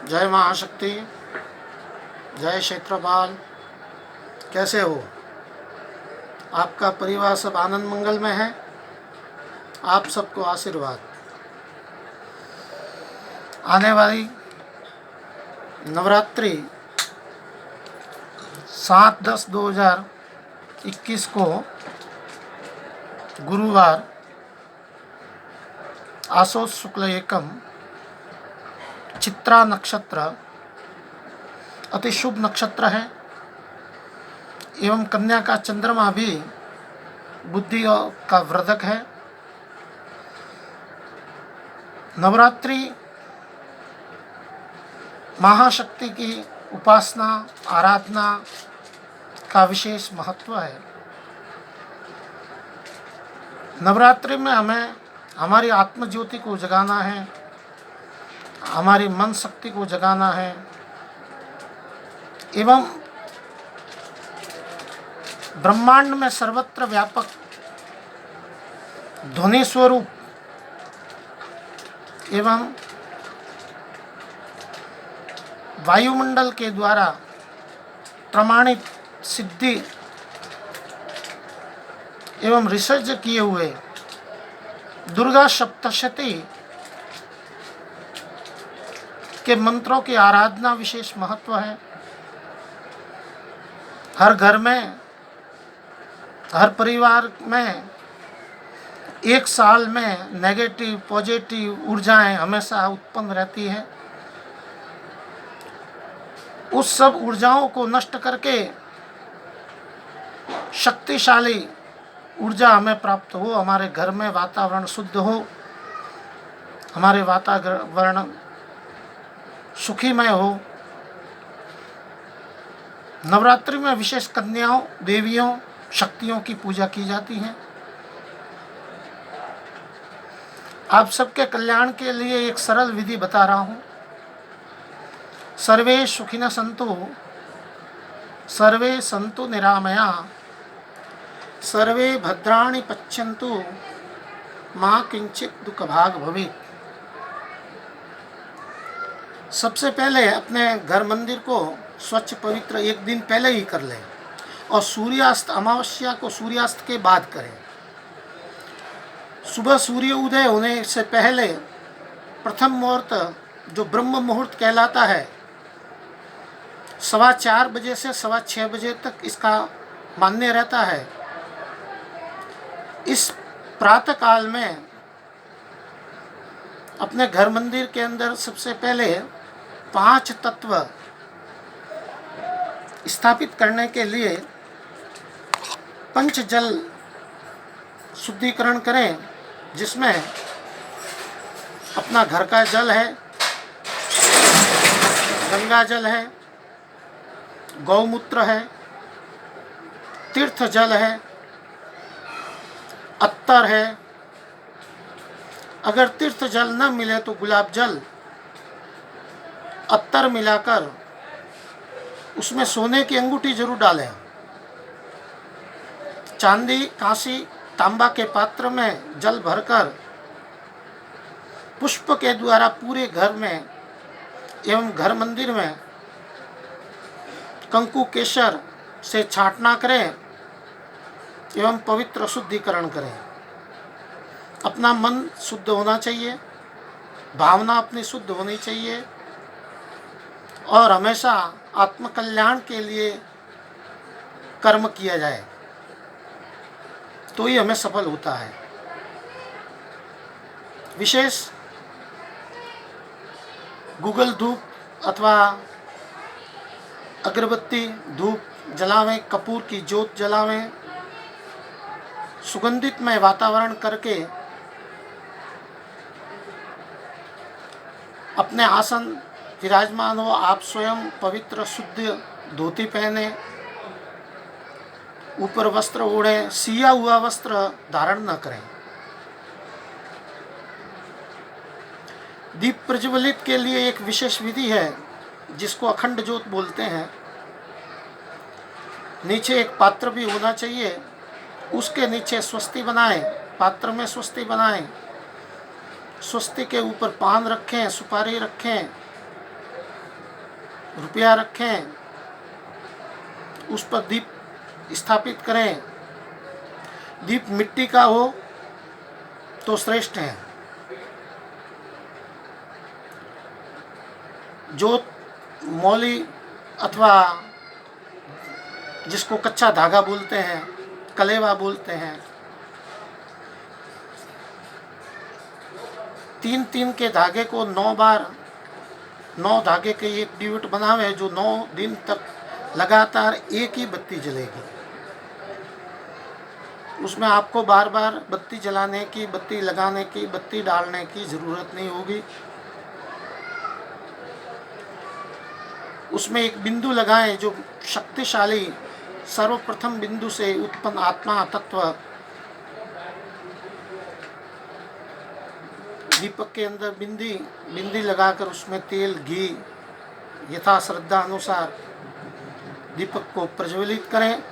जय महाशक्ति, जय क्षेत्रपाल। कैसे हो? आपका परिवार सब आनंद मंगल में है? आप सबको आशीर्वाद। आने वाली नवरात्रि 7/10/2021 को गुरुवार आसोज शुक्ल एकम चित्रा नक्षत्र अति शुभ नक्षत्र है एवं कन्या का चंद्रमा भी बुद्धि का वर्धक है। नवरात्रि महाशक्ति की उपासना आराधना का विशेष महत्व है। नवरात्रि में हमें हमारी आत्म ज्योति को जगाना है, हमारी मन शक्ति को जगाना है एवं ब्रह्मांड में सर्वत्र व्यापक ध्वनि स्वरूप एवं वायुमंडल के द्वारा प्रमाणित सिद्धि एवं रिसर्च किए हुए दुर्गा सप्तशती के मंत्रों की आराधना विशेष महत्व है। हर घर में, हर परिवार में एक साल में नेगेटिव पॉजिटिव ऊर्जाएं हमेशा उत्पन्न रहती है। उस सब ऊर्जाओं को नष्ट करके शक्तिशाली ऊर्जा हमें प्राप्त हो, हमारे घर में वातावरण शुद्ध हो, हमारे वातावरण सुखीमय हो। नवरात्रि में विशेष कन्याओं, देवियों, शक्तियों की पूजा की जाती है। आप सबके कल्याण के लिए एक सरल विधि बता रहा हूँ। सर्वे सुखिनः सन्तु, सर्वे सन्तु निरामया, सर्वे भद्राणि पश्यन्तु, मा किंचित दुःखभाग् भवेत्। सबसे पहले अपने घर मंदिर को स्वच्छ पवित्र एक दिन पहले ही कर लें और सूर्यास्त अमावस्या को सूर्यास्त के बाद करें। सुबह सूर्य उदय होने से पहले प्रथम मुहूर्त जो ब्रह्म मुहूर्त कहलाता है 4:15 बजे से 6:15 बजे तक इसका मान्य रहता है। इस प्रातः काल में अपने घर मंदिर के अंदर सबसे पहले 5 तत्व स्थापित करने के लिए पंच जल शुद्धिकरण करें, जिसमें अपना घर का जल है, गंगा जल है, गौमूत्र है, तीर्थ जल है, अत्तर है। अगर तीर्थ जल न मिले तो गुलाब जल, अत्तर मिलाकर उसमें सोने की अंगूठी जरूर डालें। चांदी, कांसी, तांबा के पात्र में जल भरकर पुष्प के द्वारा पूरे घर में एवं घर मंदिर में कंकु केसर से छाटना करें एवं पवित्र शुद्धिकरण करें। अपना मन शुद्ध होना चाहिए, भावना अपनी शुद्ध होनी चाहिए और हमेशा आत्मकल्याण के लिए कर्म किया जाए तो ही हमें सफल होता है। विशेष गूगल धूप अथवा अगरबत्ती धूप जलावें, कपूर की ज्योत जलावें, सुगंधितमय वातावरण करके अपने आसन विराजमान हो। आप स्वयं पवित्र शुद्ध धोती पहने, ऊपर वस्त्र ओढ़े, सिया हुआ वस्त्र धारण न करें। दीप प्रज्वलित के लिए एक विशेष विधि है जिसको अखंड ज्योत बोलते हैं। नीचे एक पात्र भी होना चाहिए, उसके नीचे स्वस्ति बनाएं, पात्र में स्वस्ति बनाएं, स्वस्ति के ऊपर पान रखें, सुपारी रखें रुपया रखें, उस पर दीप स्थापित करें। दीप मिट्टी का हो तो श्रेष्ठ है। जोत मौली अथवा जिसको कच्चा धागा बोलते हैं, कलेवा बोलते हैं, 3-3 के धागे को 9 बार, 9 धागे के एक डिविट बनावे जो 9 दिन तक लगातार एक ही बत्ती जलेगी। उसमें आपको बार बार बत्ती जलाने की, बत्ती लगाने की, बत्ती डालने की ज़रूरत नहीं होगी। उसमें एक बिंदु लगाएं जो शक्तिशाली सर्वप्रथम बिंदु से उत्पन्न आत्मा तत्व दीपक के अंदर बिंदी लगाकर उसमें तेल घी यथा श्रद्धा अनुसार दीपक को प्रज्वलित करें।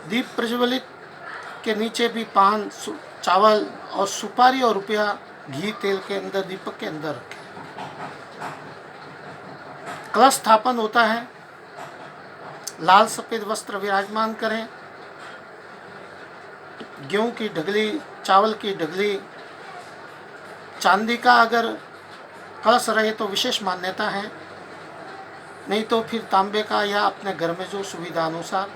दीप प्रज्वलित के नीचे भी पान, चावल और सुपारी और रुपया घी तेल के अंदर दीपक के अंदर रखें। कलश स्थापन होता है। लाल सफ़ेद वस्त्र विराजमान करें। गेहूं की ढगली, चावल की ढगली, चांदी का अगर कलश रहे तो विशेष मान्यता है, नहीं तो फिर तांबे का या अपने घर में जो सुविधा अनुसार।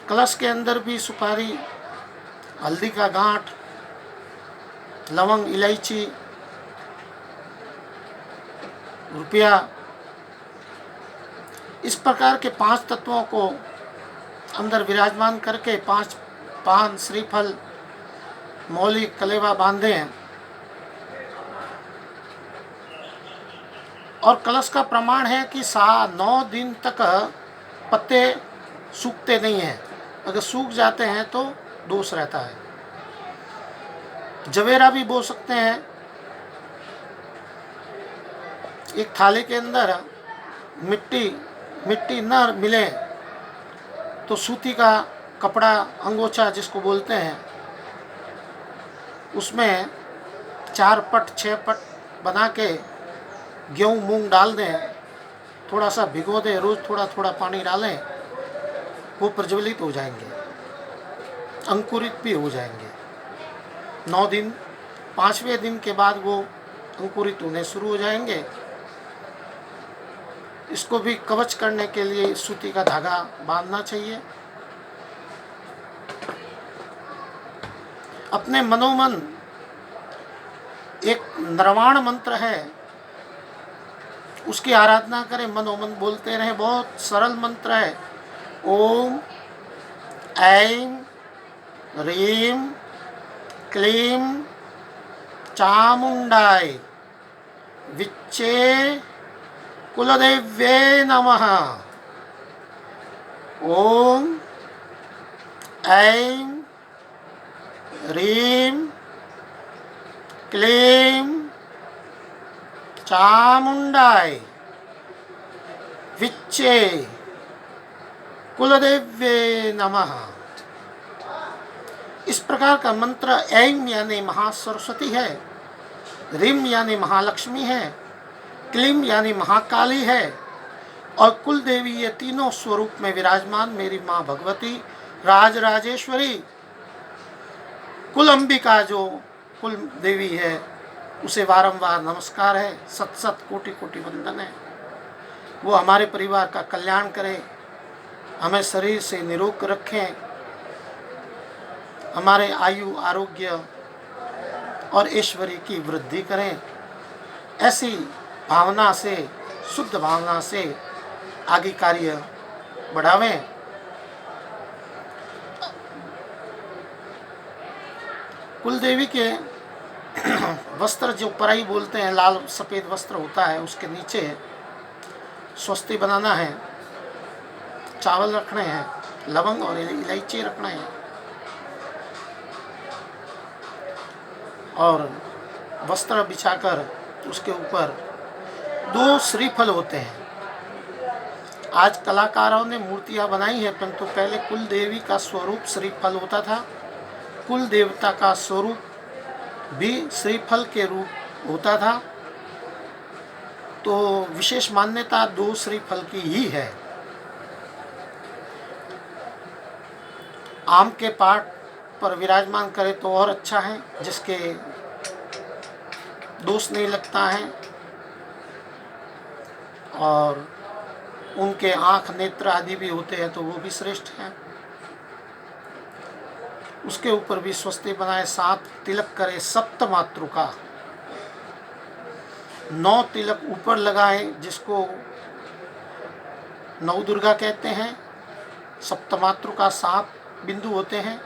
कलश के अंदर भी सुपारी, हल्दी का गांठ, लवंग, इलायची, रुपया, इस प्रकार के 5 तत्वों को अंदर विराजमान करके 5 पान, श्रीफल, मौली, कलेवा बांधे हैं। और कलश का प्रमाण है कि 9 दिन तक पत्ते सूखते नहीं हैं। अगर सूख जाते हैं तो दोष रहता है। जवेरा भी बो सकते हैं। एक थाली के अंदर मिट्टी न मिले तो सूती का कपड़ा, अंगोछा जिसको बोलते हैं, उसमें 4 पट 6 पट बना के गेहूँ मूंग डाल दें, थोड़ा सा भिगो दें, रोज़ थोड़ा थोड़ा पानी डालें, वो प्रज्वलित हो जाएंगे, अंकुरित भी हो जाएंगे। 9 दिन, 5वें दिन के बाद वो अंकुरित होने शुरू हो जाएंगे। इसको भी कवच करने के लिए सूती का धागा बांधना चाहिए। अपने मनोमन एक निर्वाण मंत्र है, उसकी आराधना करें, मनोमन बोलते रहें। बहुत सरल मंत्र है। ओम ऐं ह्रीं क्लीं चामुंडाय विच्चे कुलदेव्ये नमः। ओम ऐं ह्रीं क्लीं चामुंडाय विच्चे कुलदेव्ये नमः। इस प्रकार का मंत्र ऐं यानी महासरस्वती है, ह्रीं यानी महालक्ष्मी है, क्लीं यानी महाकाली है, और कुल देवी, ये तीनों स्वरूप में विराजमान मेरी माँ भगवती राजराजेश्वरी कुल अंबिका जो कुल देवी है, उसे वारंवार नमस्कार है, सत सत कोटि कोटि वंदन है। वो हमारे परिवार का कल्याण करे, हमें शरीर से निरोग रखें, हमारे आयु, आरोग्य और ऐश्वर्य की वृद्धि करें। ऐसी भावना से, शुद्ध भावना से आगे कार्य बढ़ावें। कुलदेवी के वस्त्र जो पराई बोलते हैं, लाल सफ़ेद वस्त्र होता है, उसके नीचे स्वस्ति बनाना है, चावल रखने हैं, लवंग और इलायची रखना है, और वस्त्र बिछाकर उसके ऊपर 2 श्रीफल होते हैं। आज कलाकारों ने मूर्तियां बनाई हैं, परंतु पहले कुल देवी का स्वरूप श्रीफल होता था। कुल देवता का स्वरूप भी श्रीफल के रूप होता था, तो विशेष मान्यता 2 श्रीफल की ही है। आम के पाठ पर विराजमान करे तो और अच्छा है, जिसके दोष नहीं लगता है और उनके आँख नेत्र आदि भी होते हैं तो वो भी श्रेष्ठ है। उसके ऊपर भी स्वस्ति बनाए, 7 तिलक करे सप्त मातृका, 9 तिलक ऊपर लगाए जिसको नव दुर्गा कहते हैं। सप्तमातृका 7 बिंदु होते हैं।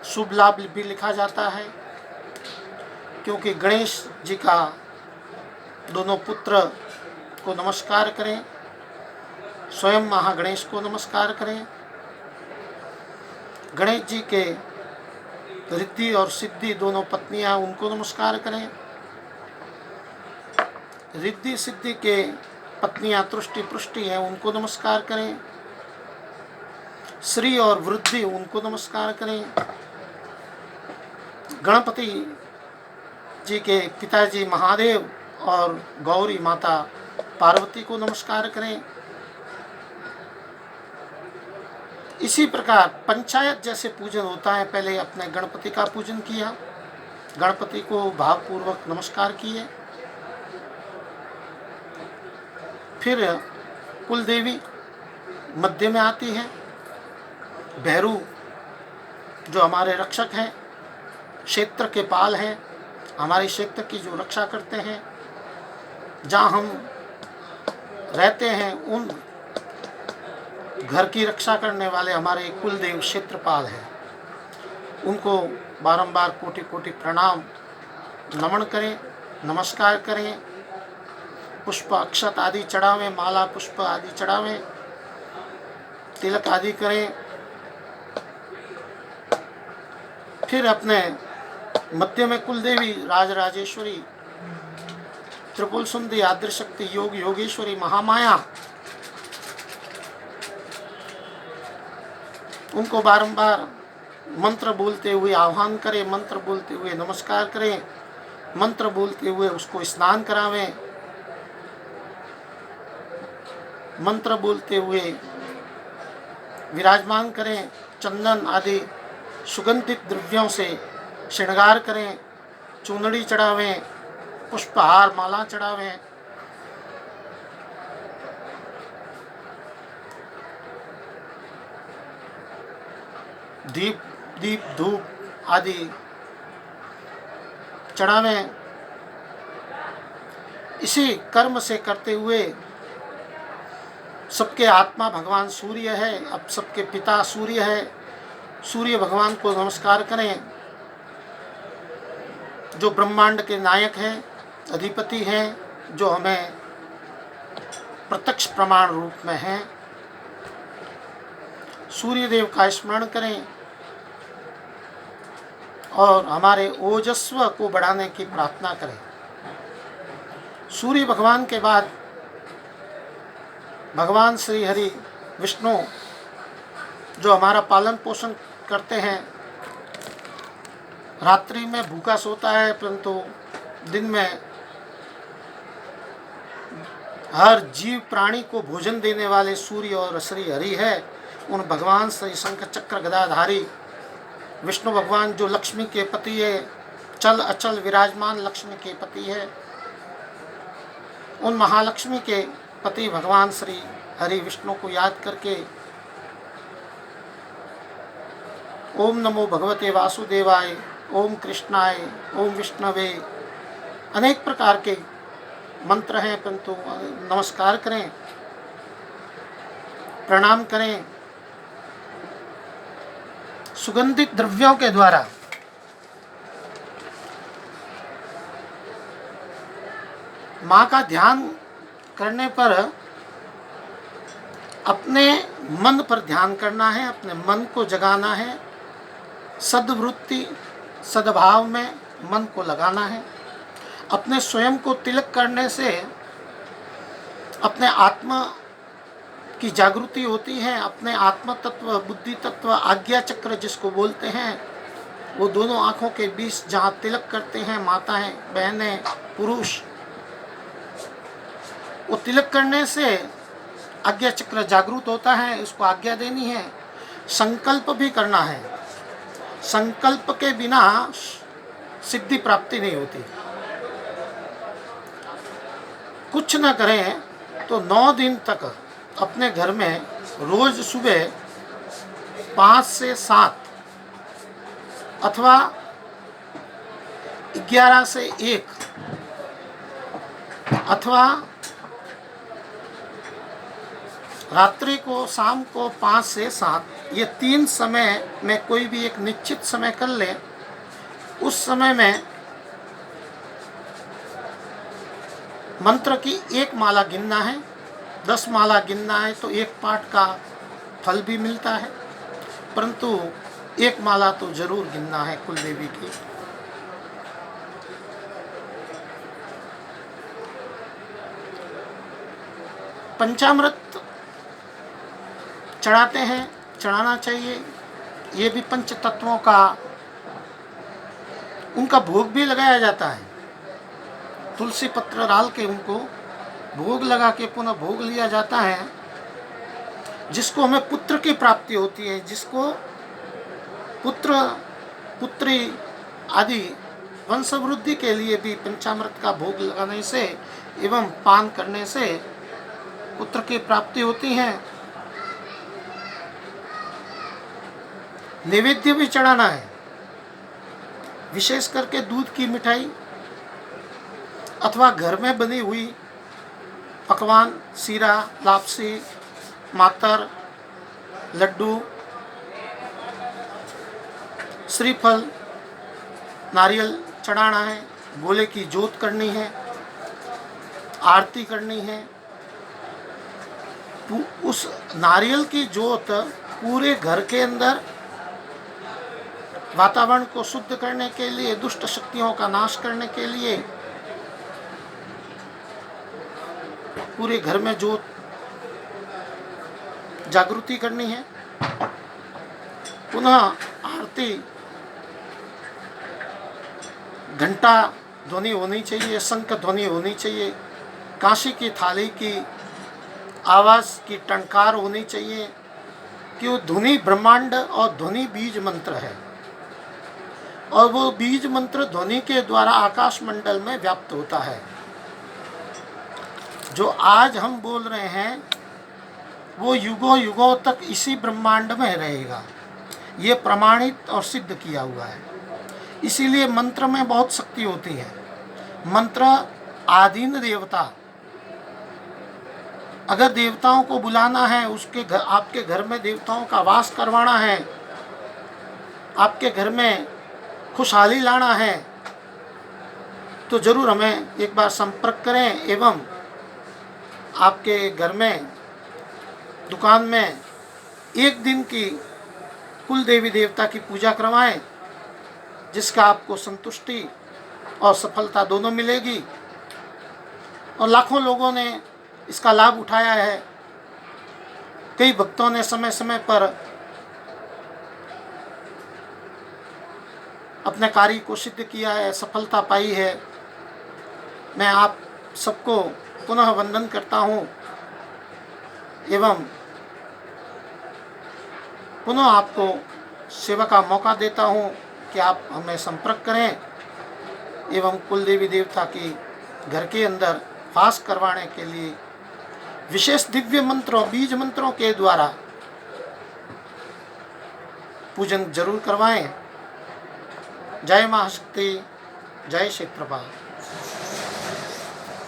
शुभ लाभ भी लिखा जाता है, क्योंकि गणेश जी का दोनों पुत्र को नमस्कार करें, स्वयं महागणेश को नमस्कार करें। गणेश जी के रिद्धि और सिद्धि दोनों पत्नियां, उनको नमस्कार करें। रिद्धि सिद्धि के पत्नियां तुष्टि पुष्टि हैं, उनको नमस्कार करें। श्री और वृद्धि, उनको नमस्कार करें। गणपति जी के पिताजी महादेव और गौरी माता पार्वती को नमस्कार करें। इसी प्रकार पंचायत जैसे पूजन होता है, पहले अपने गणपति का पूजन किया, गणपति को भावपूर्वक नमस्कार किए, फिर कुल देवी मध्य में आती है, भैरू जो हमारे रक्षक हैं, क्षेत्र के पाल हैं, हमारे क्षेत्र की जो रक्षा करते हैं, जहाँ हम रहते हैं उन घर की रक्षा करने वाले हमारे कुलदेव क्षेत्रपाल हैं। उनको बारंबार कोटि कोटि प्रणाम नमन करें, नमस्कार करें, पुष्प अक्षत आदि चढ़ावें, माला पुष्प आदि चढ़ावें, तिलक आदि करें। फिर अपने मध्य में कुलदेवी, राजराजेश्वरी, त्रिपुल सुंदरी, आद्यशक्ति, योग योगेश्वरी, महामाया, उनको बारंबार मंत्र बोलते हुए आह्वान करें, मंत्र बोलते हुए नमस्कार करें, मंत्र बोलते हुए उसको स्नान करावें, मंत्र बोलते हुए विराजमान करें, चंदन आदि सुगंधित द्रव्यों से श्रृंगार करें, चूनड़ी चढ़ावें, पुष्पहार माला चढ़ावें। दीप धूप आदि चढ़ावें। इसी कर्म से करते हुए सबके आत्मा भगवान सूर्य है, अब सबके पिता सूर्य है, सूर्य भगवान को नमस्कार करें, जो ब्रह्मांड के नायक हैं, अधिपति हैं, जो हमें प्रत्यक्ष प्रमाण रूप में हैं। सूर्य देव का स्मरण करें और हमारे ओजस्व को बढ़ाने की प्रार्थना करें। सूर्य भगवान के बाद भगवान श्री हरि विष्णु जो हमारा पालन पोषण करते हैं, रात्रि में भूखा सोता है परंतु दिन में हर जीव प्राणी को भोजन देने वाले सूर्य और श्री हरि है। उन भगवान श्री शंख चक्र गदाधारी विष्णु भगवान जो लक्ष्मी के पति है, चल अचल विराजमान लक्ष्मी के पति है, उन महालक्ष्मी के पति भगवान श्री हरि विष्णु को याद करके ओम नमो भगवते वासुदेवाय, ओम कृष्णाय, ओम विष्णवे, अनेक प्रकार के मंत्र हैं, परंतु नमस्कार करें, प्रणाम करें। सुगंधित द्रव्यों के द्वारा माँ का ध्यान करने पर अपने मन पर ध्यान करना है, अपने मन को जगाना है, सद्वृत्ति सद्भाव में मन को लगाना है। अपने स्वयं को तिलक करने से अपने आत्मा की जागृति होती है, अपने आत्म तत्व, बुद्धि तत्व, आज्ञा चक्र जिसको बोलते हैं, वो दोनों आँखों के बीच जहाँ तिलक करते हैं माताएं, बहनें, पुरुष, वो तिलक करने से आज्ञा चक्र जागृत होता है, उसको आज्ञा देनी है, संकल्प भी करना है। संकल्प के बिना सिद्धि प्राप्ति नहीं होती। कुछ न करें तो 9 दिन तक अपने घर में रोज सुबह 5 से 7 अथवा 11 से 1 अथवा रात्रि को शाम को 5 से 7, ये 3 समय में कोई भी एक निश्चित समय कर ले। उस समय में मंत्र की 1 माला गिनना है, 10 माला गिनना है तो 1 पाठ का फल भी मिलता है, परंतु 1 माला तो जरूर गिनना है कुल देवी की। पंचामृत चढ़ाते हैं, चढ़ाना चाहिए। ये भी पंच तत्वों का उनका भोग भी लगाया जाता है। तुलसी पत्र डाल के उनको भोग लगा के पुनः भोग लिया जाता है। जिसको हमें पुत्र की प्राप्ति होती है, जिसको पुत्र पुत्री आदि वंश वृद्धि के लिए भी पंचामृत का भोग लगाने से एवं पान करने से पुत्र की प्राप्ति होती है। नैवेद्य भी चढ़ाना है, विशेष करके दूध की मिठाई अथवा घर में बनी हुई पकवान, सीरा, लापसी, मातर, लड्डू, श्रीफल, नारियल चढ़ाना है, गोले की जोत करनी है, आरती करनी है। उस नारियल की जोत पूरे घर के अंदर वातावरण को शुद्ध करने के लिए, दुष्ट शक्तियों का नाश करने के लिए पूरे घर में जोत जागृति करनी है। पुनः आरती घंटा ध्वनि होनी चाहिए, शंख ध्वनि होनी चाहिए, कांसी की थाली की आवाज़ की टंकार होनी चाहिए कि वो ध्वनि ब्रह्मांड और ध्वनि बीज मंत्र है और वो बीज मंत्र ध्वनि के द्वारा आकाश मंडल में व्याप्त होता है। जो आज हम बोल रहे हैं वो युगों युगों तक इसी ब्रह्मांड में रहेगा। ये प्रमाणित और सिद्ध किया हुआ है। इसीलिए मंत्र में बहुत शक्ति होती है। मंत्र आदीन देवता, अगर देवताओं को बुलाना है, उसके घर, आपके घर में देवताओं का वास करवाना है, आपके घर में खुशहाली लाना है, तो जरूर हमें एक बार संपर्क करें एवं आपके घर में, दुकान में 1 दिन की कुल देवी देवता की पूजा करवाएं, जिसका आपको संतुष्टि और सफलता दोनों मिलेगी। और लाखों लोगों ने इसका लाभ उठाया है। कई भक्तों ने समय समय पर अपने कार्य को सिद्ध किया है, सफलता पाई है। मैं आप सबको पुनः वंदन करता हूँ एवं पुनः आपको सेवा का मौका देता हूँ कि आप हमें संपर्क करें एवं कुल देवी देवता की घर के अंदर वास करवाने के लिए विशेष दिव्य मंत्रों, बीज मंत्रों के द्वारा पूजन जरूर करवाएं। जय महाशक्ति, जय क्षेत्रपाल।